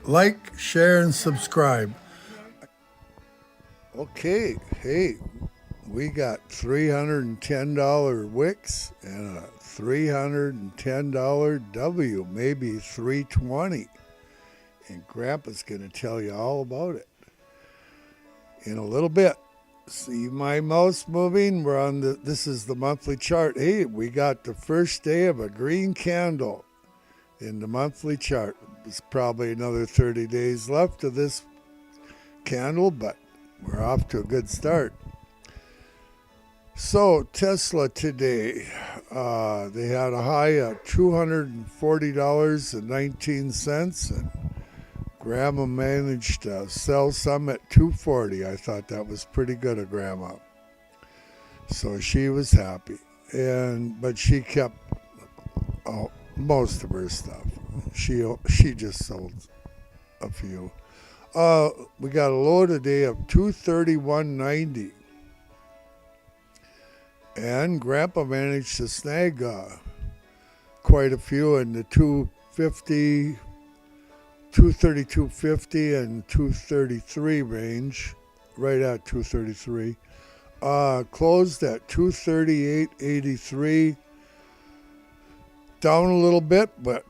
Like, share, and subscribe. Okay, hey, we got $310 WICKS and a $310 W, maybe 320. And Grandpa's going to tell you all about it in a little bit. See my mouse moving? We're on this is the monthly chart. Hey, we got the first day of a green candle in the monthly chart. There's probably another 30 days left of this candle, but we're off to a good start. So Tesla today, they had a high of $240.19, and Grandma managed to sell some at $240. I thought that was pretty good of Grandma. So she was happy, but she kept most of her stuff. She just sold a few. We got a low today of $231.90. And Grandpa managed to snag quite a few in the 250, 232.50 and 233 range, right at 233. Closed at 238.83. Down a little bit, but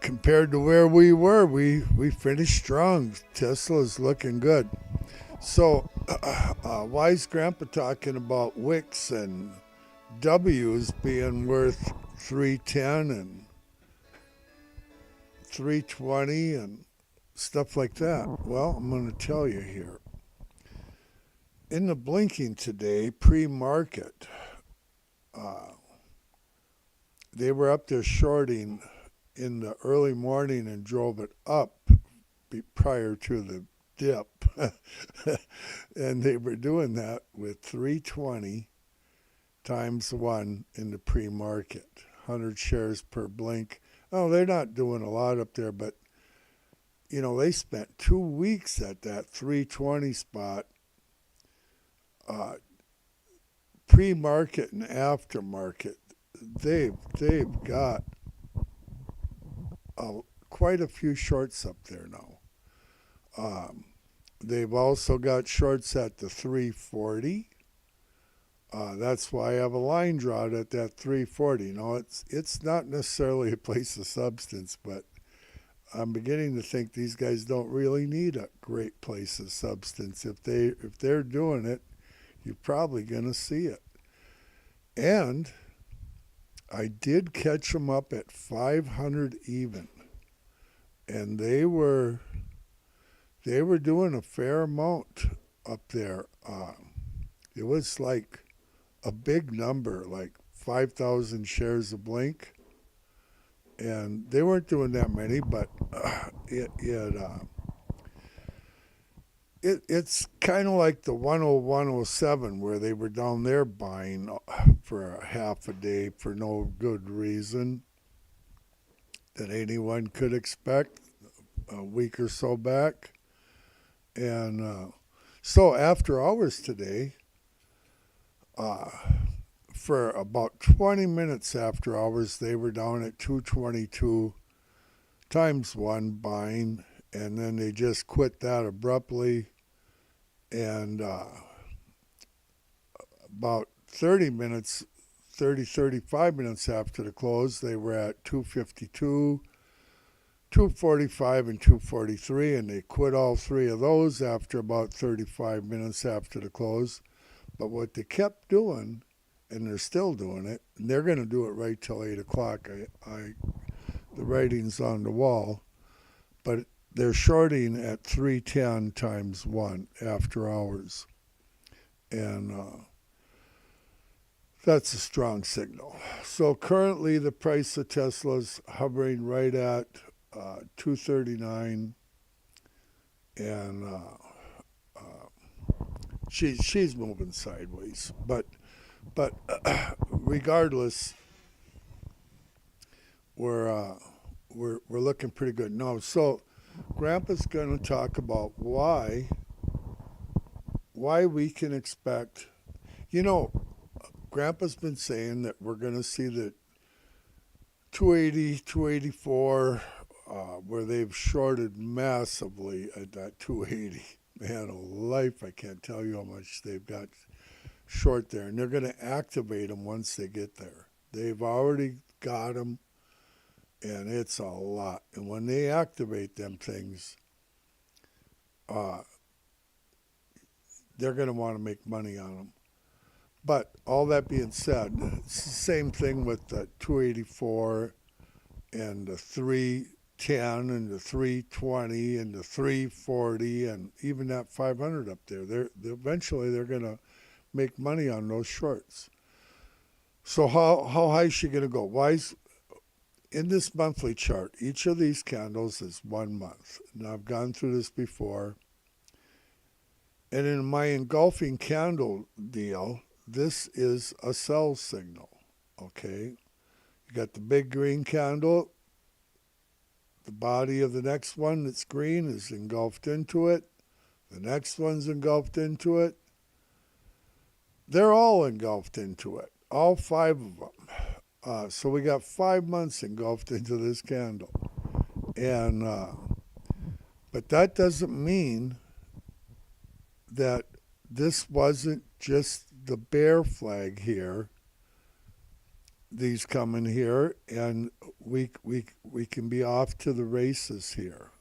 compared to where we were, we finished strong. Tesla's looking good. So why is Grandpa talking about WICKS and W's being worth 310 and 320 and stuff like that? Well, I'm going to tell you here. In the blinking today, pre-market, they were up there shorting in the early morning and drove it up prior to the dip. And they were doing that with 320 times 1 in the pre-market, 100 shares per blink. Oh, they're not doing a lot up there, but, you know, they spent 2 weeks at that 320 spot, pre-market and aftermarket. They've got quite a few shorts up there now. They've also got shorts at the 340. That's why I have a line drawn at that 340. Now, it's not necessarily a place of substance, but I'm beginning to think these guys don't really need a great place of substance. If they're doing it, you're probably going to see it. And I did catch them up at 500 even, and they were doing a fair amount up there. It was like a big number, like 5,000 shares a blink, and they weren't doing that many, but it's kind of like the 101.07 where they were down there buying for a half a day for no good reason that anyone could expect a week or so back. And so after hours today, for about 20 minutes after hours, they were down at 222 times 1 buying, and then they just quit that abruptly. And about 35 minutes after the close, they were at 252, 245, and 243, and they quit all three of those after about 35 minutes after the close. But what they kept doing, and they're still doing it, and they're going to do it right till 8 o'clock. The writing's on the wall, but they're shorting at 310 times 1 after hours. And that's a strong signal. So currently the price of Tesla's hovering right at 239, and she's moving sideways. But regardless, we're looking pretty good now. So Grandpa's going to talk about why we can expect, Grandpa's been saying that we're going to see the 280, 284 where they've shorted massively at that 280. Man, oh life, I can't tell you how much they've got short there. And they're going to activate them once they get there. They've already got them, and it's a lot. And when they activate them things, they're going to want to make money on them. But all that being said, it's the same thing with the 284 and the 310 and the 320 and the 340 and even that 500 up there. Eventually they're going to make money on those shorts. So how high is she going to go? In this monthly chart, each of these candles is 1 month. Now I've gone through this before. And in my engulfing candle deal, this is a sell signal, okay? You got the big green candle. The body of the next one that's green is engulfed into it. The next one's engulfed into it. They're all engulfed into it, all 5 of them. So we got 5 months engulfed into this candle. And but that doesn't mean that this wasn't just the bear flag here. These come in here, and we can be off to the races here.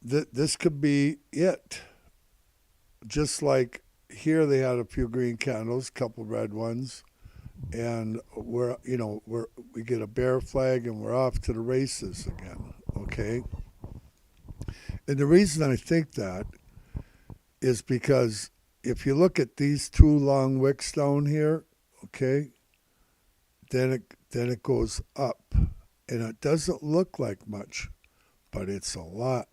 This could be it. Just like here, they had a few green candles, a couple red ones, and we get a bear flag, and we're off to the races again. Okay. And the reason I think that is because if you look at these 2 long wicks down here, okay, then it goes up. And it doesn't look like much, but it's a lot.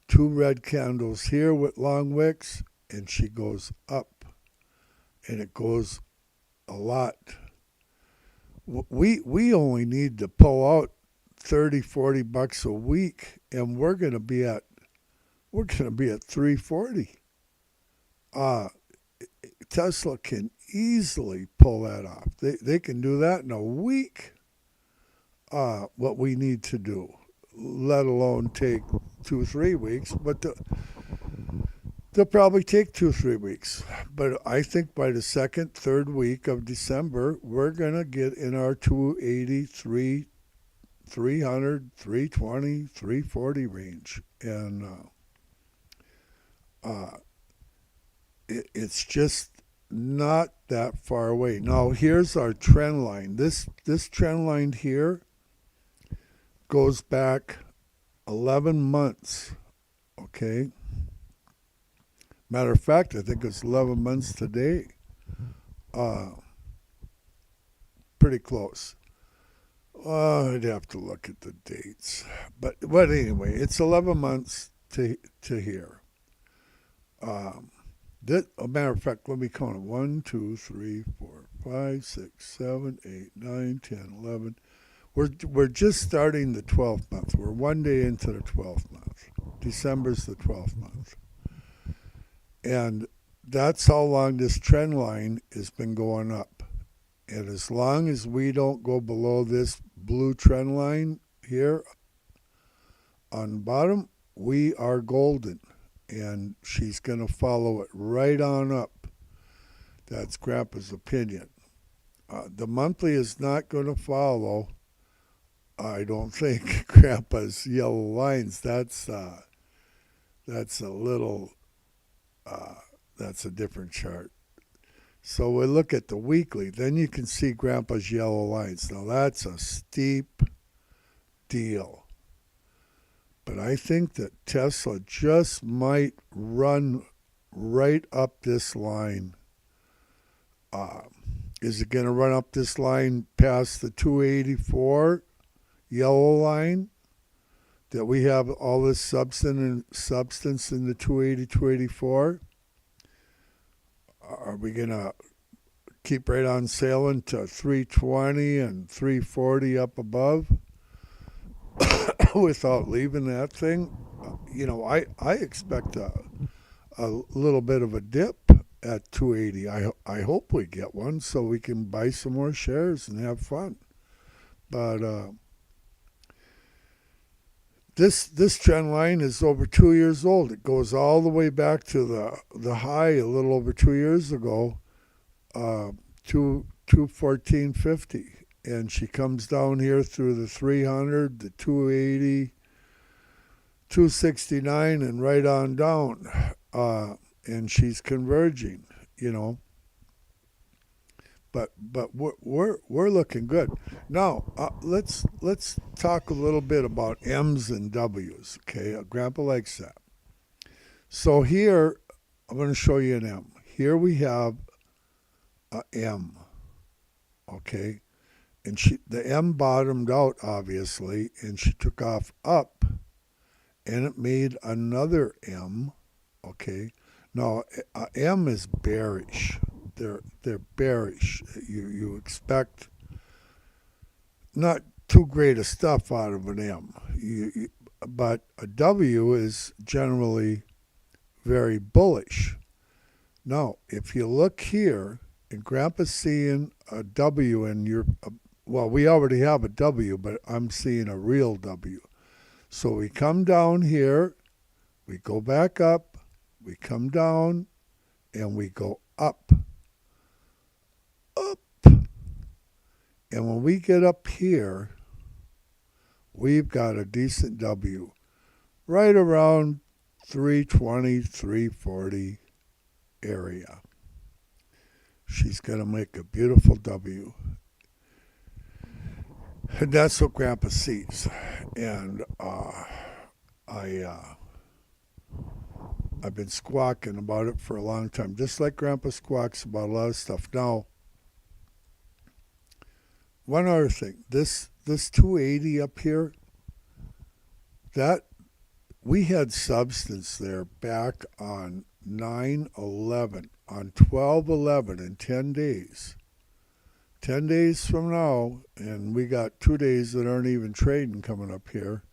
2 red candles here with long wicks, and she goes up. And it goes a lot. We only need to pull out $30-40 a week, and we're going to be at 340. Tesla can easily pull that off. They can do that in a week. What we need to do, let alone take 2-3 weeks, but they'll probably take 2-3 weeks. But I think by the 2nd, 3rd week of December, we're gonna get in our 283, 300, 320, 340 range, and it's just not that far away. Now here's our trend line. This trend line here goes back 11 months. Okay. Matter of fact, I think it's 11 months today. Pretty close. I'd have to look at the dates. But anyway, it's 11 months to here. A matter of fact, let me count it. 1, 2, 3, 4, 5, 6, 7, 8, 9, 10, 11. We're just starting the 12th month. We're 1 day into the 12th month. December's the 12th month. And that's how long this trend line has been going up. And as long as we don't go below this blue trend line here on the bottom, we are golden. And she's going to follow it right on up. That's Grandpa's opinion. The monthly is not going to follow, I don't think, Grandpa's yellow lines. That's a little, that's a different chart. So we look at the weekly. Then you can see Grandpa's yellow lines. Now that's a steep deal. But I think that Tesla just might run right up this line. Is it going to run up this line past the 284 yellow line? That we have all this substance in the 280, 284? Are we going to keep right on sailing to 320 and 340 up above without leaving that thing? I expect a little bit of a dip at 280. I hope we get one so we can buy some more shares and have fun. But This trend line is over 2 years old. It goes all the way back to the high a little over 2 years ago, 214.50, and she comes down here through the 300, the 280, 269, and right on down, and she's converging, you know. But we're looking good. Now let's talk a little bit about M's and W's. Okay, Grandpa likes that. So here I'm going to show you an M. Here we have a M. Okay, and the M bottomed out obviously, and she took off up, and it made another M. Okay, now M is bearish. They're bearish. You expect not too great a stuff out of an M, but a W is generally very bullish. Now, if you look here, and Grandpa's seeing a W in your, well, we already have a W, but I'm seeing a real W. So we come down here, we go back up, we come down, and we go up. And when we get up here, we've got a decent W right around 320, 340 area. She's going to make a beautiful W. And that's what Grandpa sees. And I've been squawking about it for a long time, just like Grandpa squawks about a lot of stuff. Now, one other thing, this 280 up here, that we had substance there back on 9/11, on 12/11 in 10 days. 10 days from now, and we got 2 days that aren't even trading coming up here.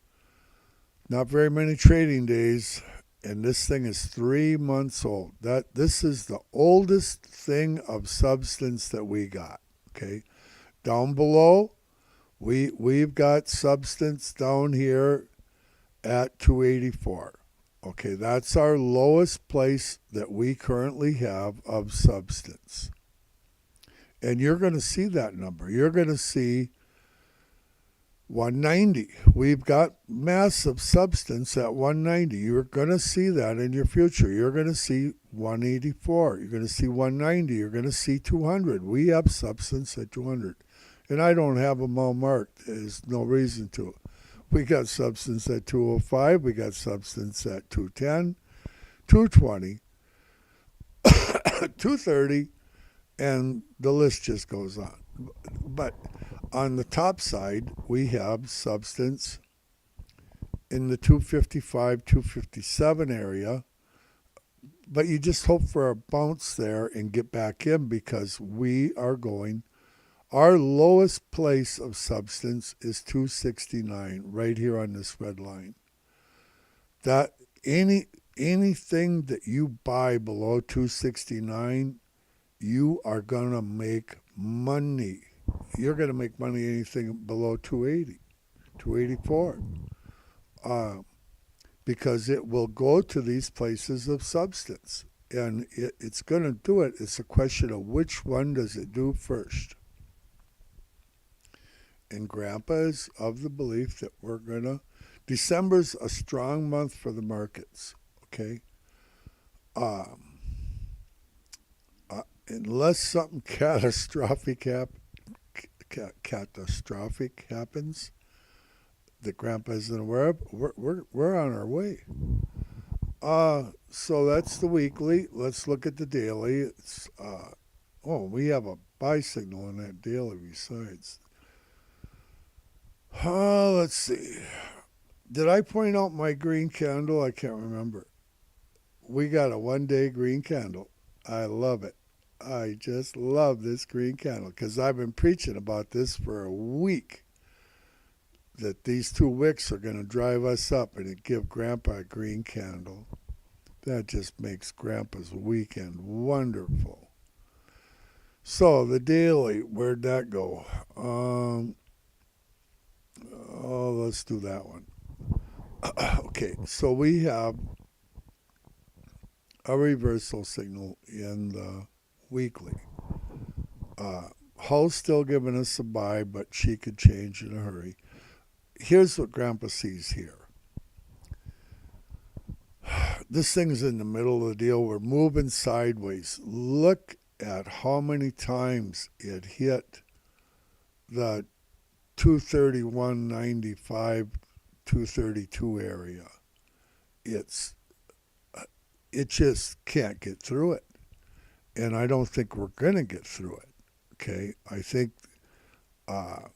Not very many trading days, and this thing is 3 months old. This is the oldest thing of substance that we got, okay? Down below, we've got substance down here at 284. Okay, that's our lowest place that we currently have of substance. And you're going to see that number. You're going to see 190. We've got massive substance at 190. You're going to see that in your future. You're going to see 184. You're going to see 190. You're going to see 200. We have substance at 200. And I don't have them all marked. There's no reason to. We got substance at 205. We got substance at 210, 220, 230, and the list just goes on. But on the top side, we have substance in the 255, 257 area. But you just hope for a bounce there and get back in, because we are going. Our lowest place of substance is 269, right here on this red line. That anything that you buy below 269, you are going to make money. You're going to make money anything below 280, 284. Because it will go to these places of substance. And it's going to do it. It's a question of which one does it do first. And Grandpa is of the belief that we're going to... December's a strong month for the markets, okay? Unless something catastrophic happens that Grandpa isn't aware of, we're on our way. So that's the weekly. Let's look at the daily. It's we have a buy signal in that daily besides. Let's see. Did I point out my green candle? I can't remember. We got a 1-day green candle. I love it. I just love this green candle because I've been preaching about this for a week. That these two wicks are going to drive us up and give Grandpa a green candle. That just makes Grandpa's weekend wonderful. So the daily, where'd that go? Let's do that one. Okay, so we have a reversal signal in the weekly. Hull's still giving us a buy, but she could change in a hurry. Here's what Grandpa sees here. This thing's in the middle of the deal. We're moving sideways. Look at how many times it hit the 231.95, 232 area. It just can't get through it. And I don't think we're going to get through it. Okay, I think the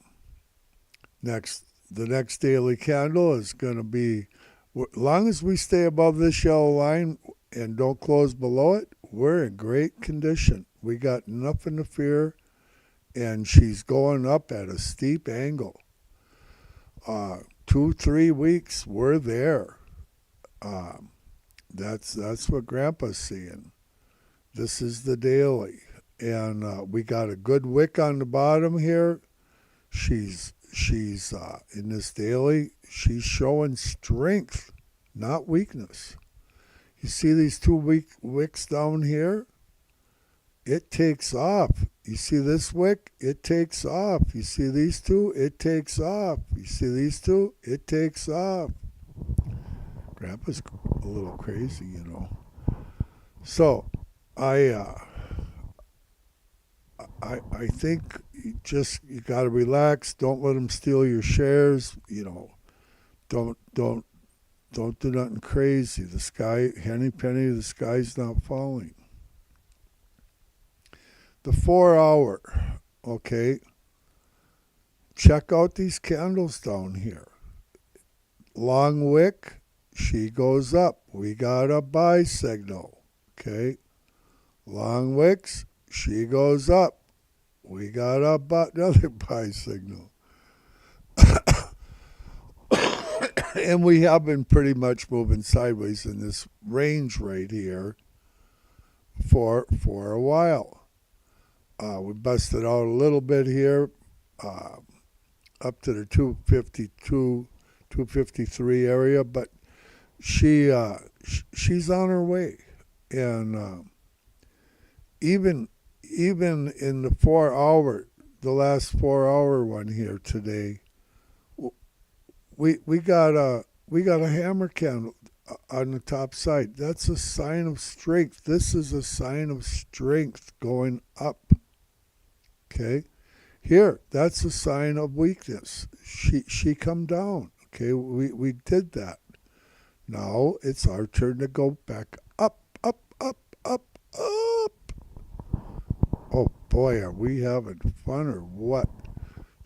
next daily candle is going to be, as long as we stay above this yellow line and don't close below it, we're in great condition. We got nothing to fear, and she's going up at a steep angle. 2-3 weeks, we're there. That's what Grandpa's seeing. This is the daily, and we got a good wick on the bottom here. She's in this daily. She's showing strength, not weakness. You see these two wicks down here? It takes off. You see this wick? It takes off. You see these two? It takes off. You see these two? It takes off. Grandpa's a little crazy, you know. So I think you got to relax. Don't let them steal your shares. You know, don't do nothing crazy. The sky, henny penny, the sky's not falling. The 4 hour, okay. Check out these candles down here. Long wick, she goes up. We got a buy signal, okay. Long wicks, she goes up. We got another buy signal. And we have been pretty much moving sideways in this range right here for a while. We busted out a little bit here, up to the 252, 253 area, but she's on her way. And even in the 4 hour, the last 4 hour one here today, we got a hammer candle on the top side. That's a sign of strength. This is a sign of strength going up. Okay, here, that's a sign of weakness. She come down. Okay, we did that. Now it's our turn to go back up, up, up, up, up. Oh boy, are we having fun or what?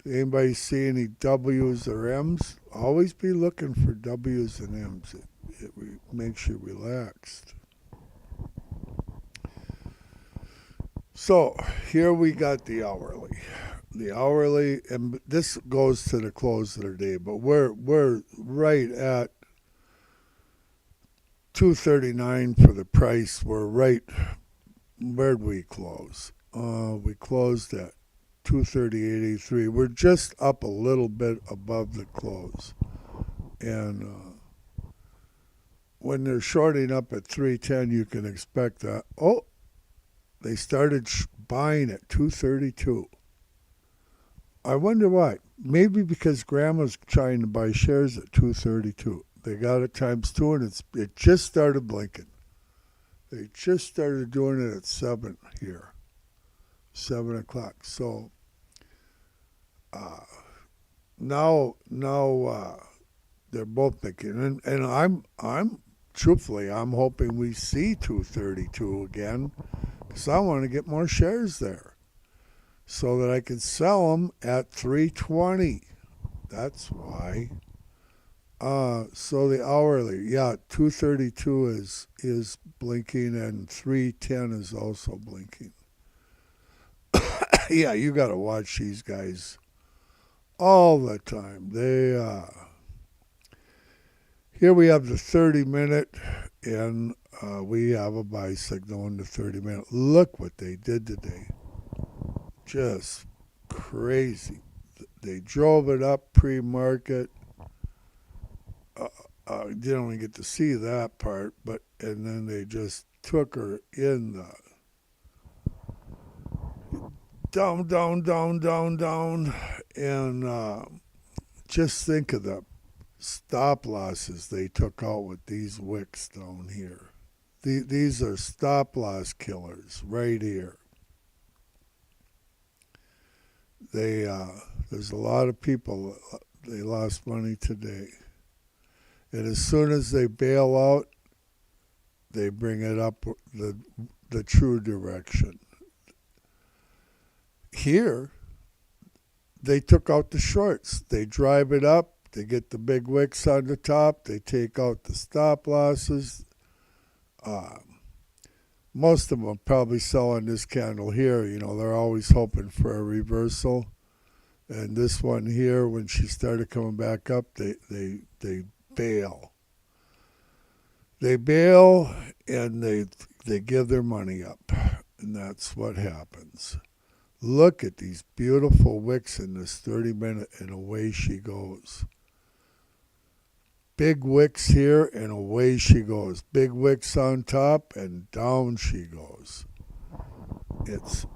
Anybody see any W's or M's? Always be looking for W's and M's. It makes you relaxed. So here we got the hourly. The hourly, and this goes to the close of the day, but we're right at 239 for the price. We're right. Where'd we close? We closed at 230.83. We're just up a little bit above the close, and when they're shorting up at 310, you can expect that. Oh, they started buying at 232. I wonder why. Maybe because Grandma's trying to buy shares at 232. They got it times 2, and it just started blinking. They just started doing it at 7 here, 7 o'clock. So now they're both thinking, and I'm truthfully, I'm hoping we see 232 again, because I want to get more shares there so that I can sell them at 320. That's why. So the hourly, yeah, 232 is blinking, and 310 is also blinking. Yeah, you got to watch these guys all the time. Here we have the 30-minute, and we have a buy signal in the 30-minute. Look what they did today. Just crazy. They drove it up pre-market. You didn't even get to see that part, and then they just took her in the down, down, down, down, down, and just think of the stop losses they took out with these wicks down here. These are stop loss killers right here. There's a lot of people, they lost money today. And as soon as they bail out, they bring it up the true direction. Here, they took out the shorts. They drive it up. They get the big wicks on the top. They take out the stop losses. Most of them are probably selling this candle here. You know, they're always hoping for a reversal. And this one here, when she started coming back up, they bail. They bail and they give their money up. And that's what happens. Look at these beautiful wicks in this 30-minute, and away she goes. Big wicks here, and away she goes. Big wicks on top, and down she goes. It's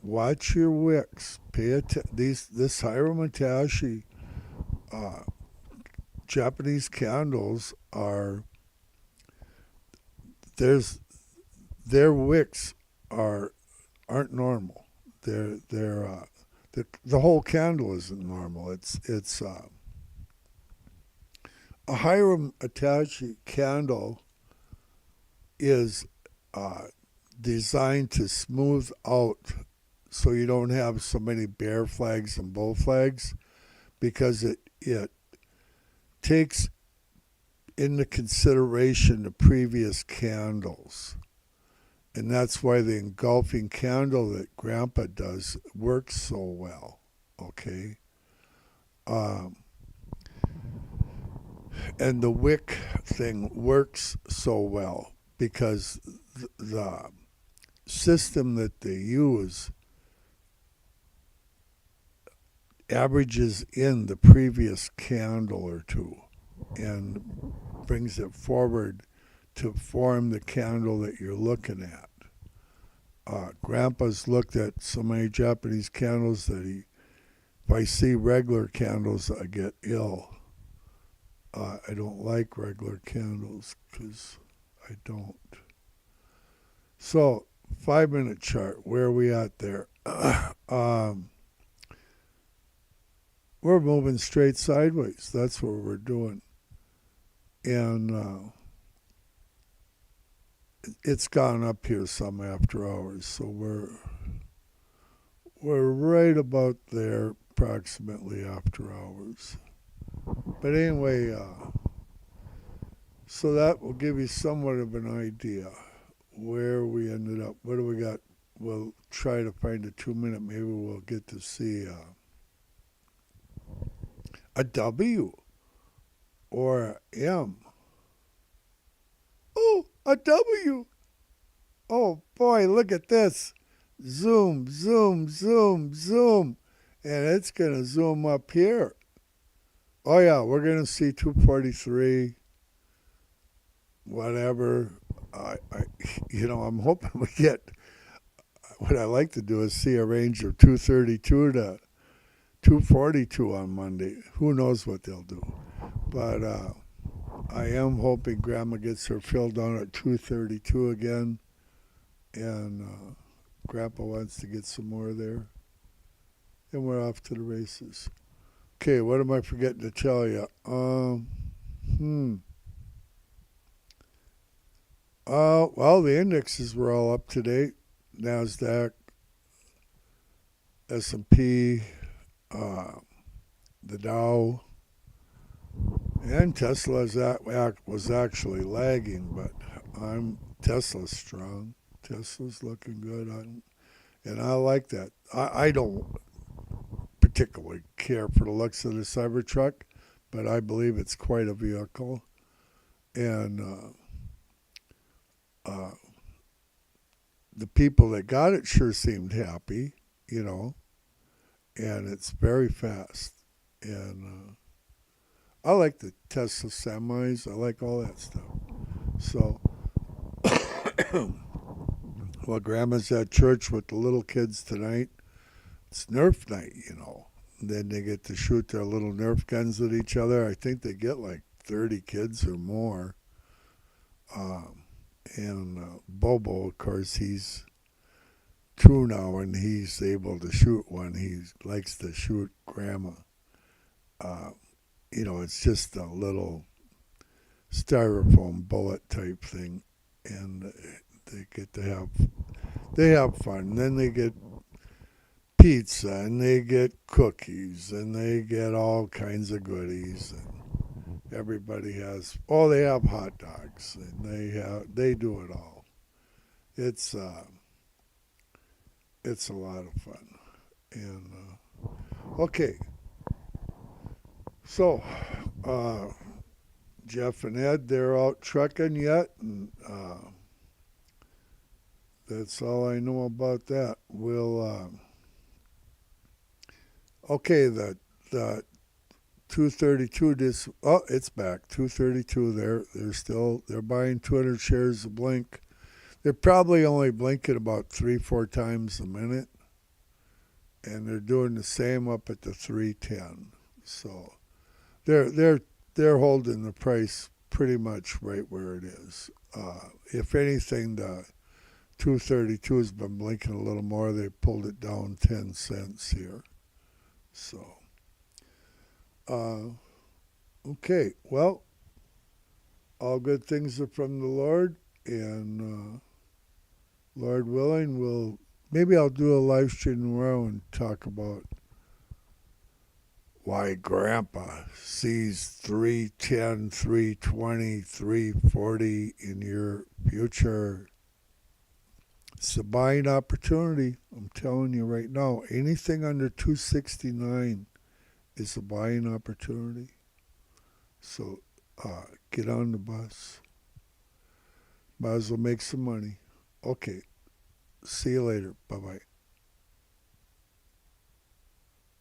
watch your wicks. Pay attention. This Hiramatashi Japanese candles are their wicks aren't normal. The whole candle isn't normal. It's a Hiram Attache candle is designed to smooth out so you don't have so many bear flags and bull flags, because it takes into consideration the previous candles. And that's why the engulfing candle that Grandpa does works so well, okay? And the wick thing works so well because the system that they use averages in the previous candle or two and brings it forward to form the candle that you're looking at. Grandpa's looked at so many Japanese candles that if I see regular candles, I get ill. I don't like regular candles because I don't. So, 5-minute chart, where are we at there? We're moving straight sideways. That's what we're doing. And it's gone up here some after hours, so we're right about there approximately after hours. But anyway, so that will give you somewhat of an idea where we ended up. What do we got? We'll try to find a 2-minute. Maybe we'll get to see a W or a M. Oh, a W. Oh boy, look at this. Zoom, zoom, zoom, zoom. And it's going to zoom up here. Oh yeah, we're going to see 243, whatever. I'm hoping we get, what I like to do is see a range of 232 to 242 on Monday. Who knows what they'll do. But I am hoping Grandma gets her fill down at 232 again. And Grandpa wants to get some more there. And we're off to the races. Okay, what am I forgetting to tell you? Well, the indexes were all up to date. NASDAQ, S&P, the Dow, and Tesla was actually lagging, but Tesla's strong. Tesla's looking good, and I like that. I don't particularly care for the looks of the Cybertruck, but I believe it's quite a vehicle, and the people that got it sure seemed happy, and it's very fast, and I like the Tesla semis. I like all that stuff. So, well, Grandma's at church with the little kids tonight. It's Nerf night, you know. Then they get to shoot their little Nerf guns at each other. I think they get like 30 kids or more. Um, and Bobo, of course, he's 2 now and he's able to shoot one. He likes to shoot Grandma. Uh, it's just a little styrofoam bullet type thing, and they have fun. And then they get pizza and they get cookies and they get all kinds of goodies. And everybody has they have hot dogs and they do it all. It's a lot of fun. And okay, so Jeff and Ed, they're out trucking yet, and that's all I know about that. Okay, the 232 it's back. 232. They're buying 200 shares of Blink. They're probably only blinking about 3-4 times a minute, and they're doing the same up at the 310. So they're holding the price pretty much right where it is. If anything, the 232 has been blinking a little more. They pulled it down 10 cents here. So, okay. Well, all good things are from the Lord, and Lord willing, maybe I'll do a live stream tomorrow and talk about why Grandpa sees 310, 320, 340 in your future. It's a buying opportunity. I'm telling you right now, anything under 269 is a buying opportunity. So get on the bus. Might as well make some money. Okay. See you later. Bye-bye.